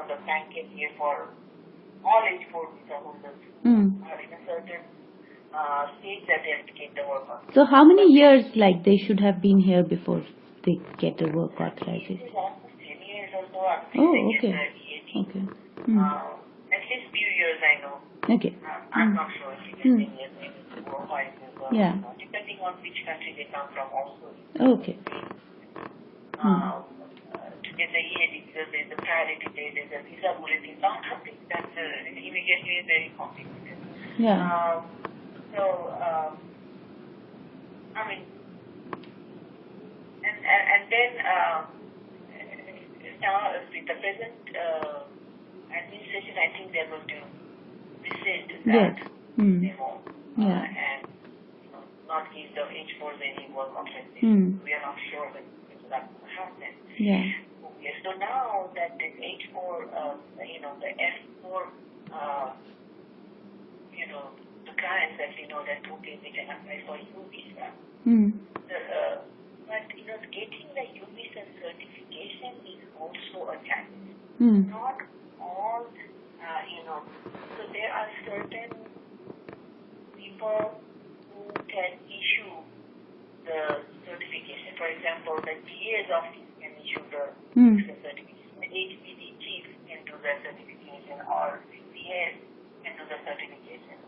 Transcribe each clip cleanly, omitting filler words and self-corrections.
the blanket here for all H4 visa holders who are in a certain stage that they have to get the work authorization. So how many years like they should have been here before they get a work authorization? It is almost 10 years or so. Okay. Okay. At least few years I know. Okay. I'm not sure if it is 10 years, maybe 4 or 5 years or depending on which country they come from also. Okay. To get the EAD because there is a priority date, there is a visa bulletin, lot of things that immediately is very complicated. I mean, and then now with the present administration, I think they're going to rescind that memo and not give the H4s any work authorization. We are not sure when that's going to happen. Okay, so now that the H4, the F4, the clients that we know that okay, they can apply for U visa. But getting the U visa certification is also a challenge. Not all, so there are certain people who can issue the certification. For example, the DA's office can issue the certification. The HPD chief can do the certification, or CPS can do the certification.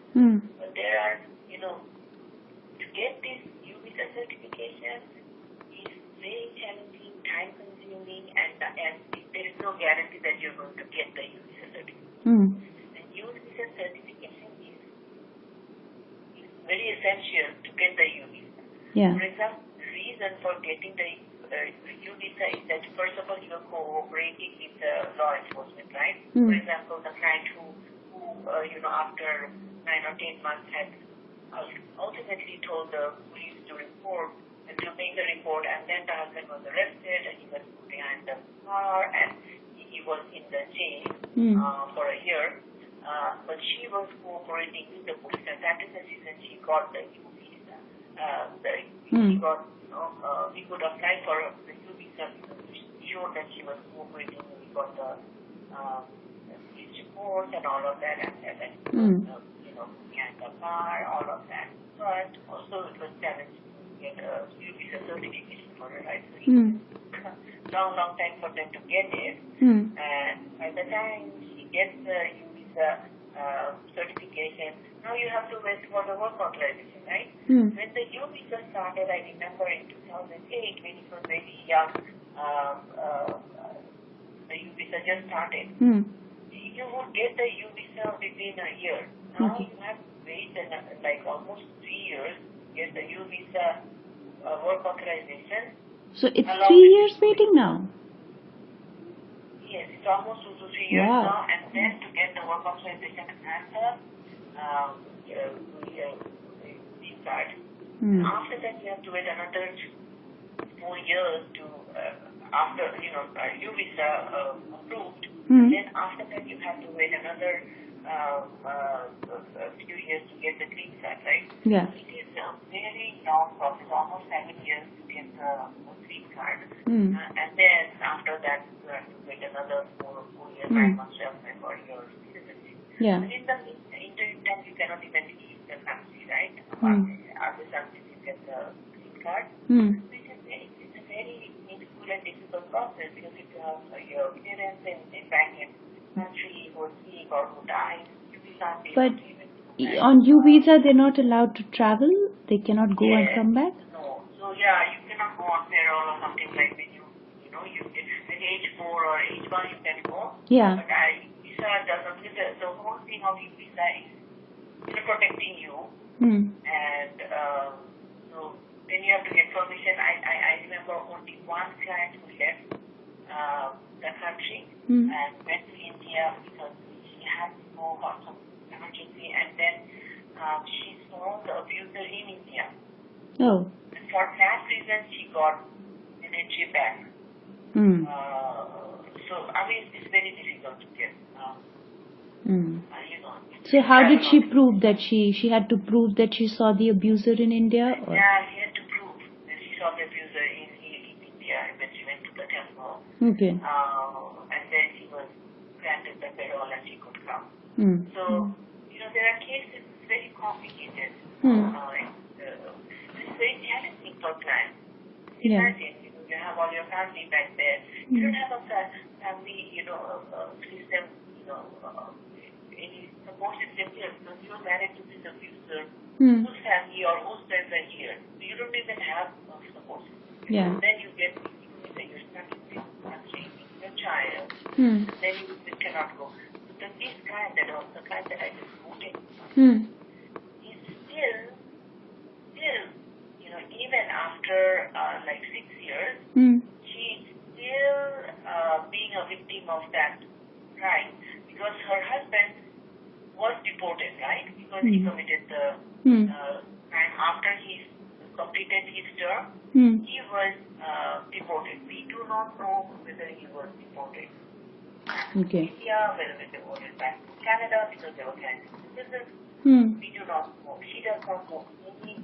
But there are, to get this U visa certification is very challenging, time consuming, and there is no guarantee that you're going to get the U visa certification. The U visa certification is very essential to get the U visa. For example, the reason for getting the U visa is that first of all you are cooperating with the law enforcement, right? For example, the client who after 9 or 10 months had ultimately told the police to report and to make the report, and then the husband was arrested and he was put behind the car and he was in the jail for a year. But she was cooperating with the police, and that is the reason she got the U visa. She got, we could apply for the U visa because we showed that she was cooperating. We got the police report and all of that, and behind the bar, all of that. But also it was challenging to get a U visa certification for her, right? So it took long time for them to get it. And by the time she gets the U visa certification, now you have to wait for the work authorization, right? When the U visa started, I remember in 2008, when it was very young, the U visa just started. You would get the U visa within a year. Now you have to wait like almost 3 years to get the U visa work authorization. So it's 3 years waiting now? Yes, it's almost 2 to 3 years now, and then to get the work authorization and the green card. After that, you have to wait another 4 years to after U visa approved. Then after that, you have to wait another few years to get the green card, right? It is a very long process, almost 7 years to get the green card. And then after that, you have to wait another 4 years, 5 months to apply for your citizenship. But in the interim, you cannot even leave the country, right? After something, you get the green card. It's a very painful and difficult process because if you have your parents in back in country who are sick or who die, you will not be able to even do that. On U visa, they're not allowed to travel? They cannot go and come back? No. So you cannot go on payroll or something like when you get at H4 or H1 you can go. But visa doesn't. The whole thing of U visa is protecting you. And so then you have to get permission. I remember only one client who left the country and went to India because she had to go for some emergency, and then she saw the abuser in India. And for that reason, she got an entry back. So I mean, it's very difficult to get. So how did she prove that she had to prove that she saw the abuser in India? Or? Yeah, she had to prove that she saw the abuser in India when she went to the temple. And then she was the parole and she could come. Mm. So, there are cases, it's very complicated. It's very challenging for clients. Imagine, you have all your family back there. You don't have a family, system, any support system here because you're married to this abuser whose family or whose friends are here. So you don't even have a support system. Yeah. Then you get, you're stuck in this country, your child, then you cannot go. So this guy, the guy that I just quoted, he's still, even after like 6 years, she's still being a victim of that crime because her husband was deported, right? Because he committed the crime after he completed his term. He was deported. We do not know whether he was deported to India, whether he was deported back to Canada because they were Canadian citizens. We do not know. She does not know any,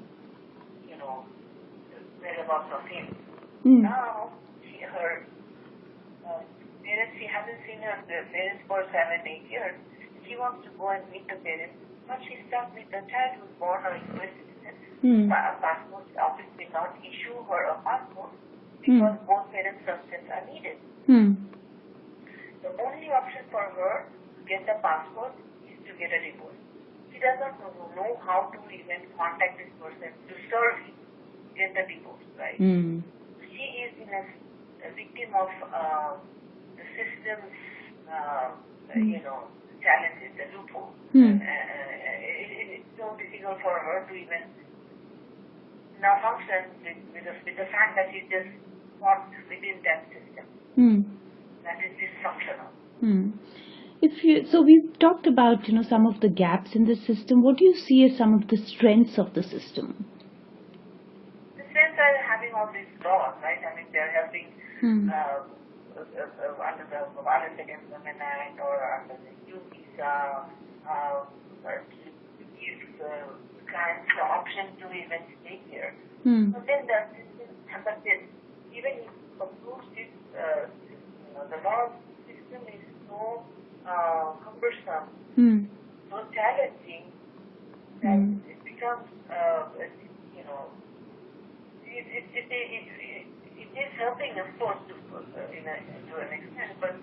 whereabouts of him. Now, her parents, she hasn't seen her parents for 7-8 years. She wants to go and meet the parents, but she's stuck with the child who's born or US citizen. A passport office will not issue her a passport because both parents' consent are needed. The only option for her to get the passport is to get a divorce. She does not know how to even contact this person to serve him, get the divorce, right? She is in a victim of the system's, challenges, the loophole. It's so difficult for her to even now function with the fact that she's just caught within that system. That is dysfunctional. So we've talked about some of the gaps in the system. What do you see as some of the strengths of the system? The strengths are having all these laws, right? I mean, they're helping under the Violence Against Women Act or under the youth visa, to give clients the option to even stay here. So then the system, but then even if approves this, the law system is so cumbersome, so challenging that it becomes, it is helping, of course, to an extent, but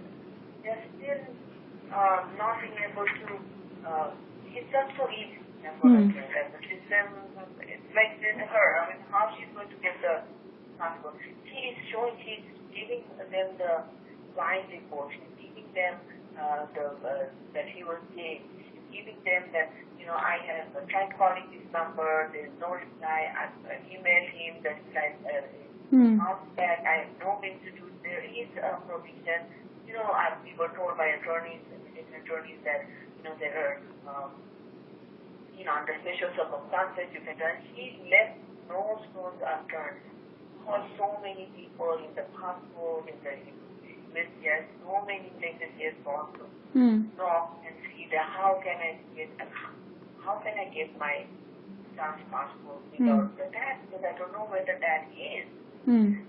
they're still not being able to. It's not so easy for her. The system, it's like her. I mean, how she's going to get the passport? She is showing, she's giving them the blind report. She's giving them that he was gay. She's giving them that, I have tried calling this number, there's no reply, I've emailed him, that bounced back, I have no means to do. There is a provision. We were told by attorneys that, there are, under special circumstances, you can do. She left no stones unturned for so many people in the passport, in the yes, so many places he has gone to. Talk and see that how can I get my son's passport without the dad, because I don't know where the dad is. And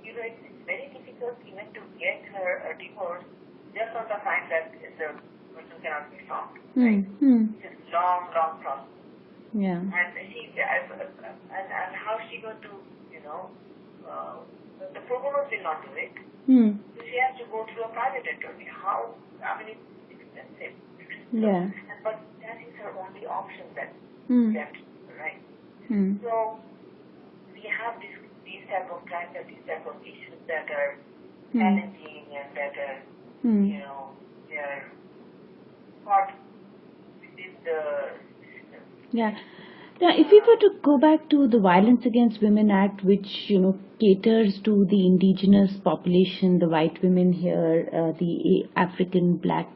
it's very difficult even to get her a divorce just on the fact that the person cannot be found. Right? It's a long process. Yeah. And and how is she going to, the pro bono will not do it. So she has to go through a private attorney. It's expensive. Yeah. But that is her only option that's left, right? So we have these type of crimes and these type of issues that are challenging and that are, they are caught within the system. Yeah. Now, if we were to go back to the Violence Against Women Act, which caters to the indigenous population, the white women here, the African black,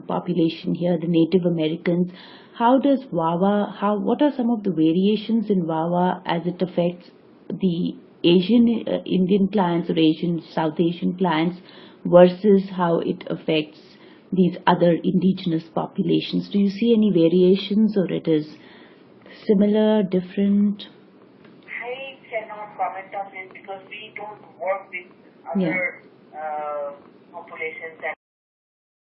population here, the Native Americans, how does VAWA? What are some of the variations in VAWA as it affects the Asian Indian clients or South Asian clients versus how it affects these other indigenous populations? Do you see any variations, or it is similar, different? I cannot comment on this because we don't work with other populations that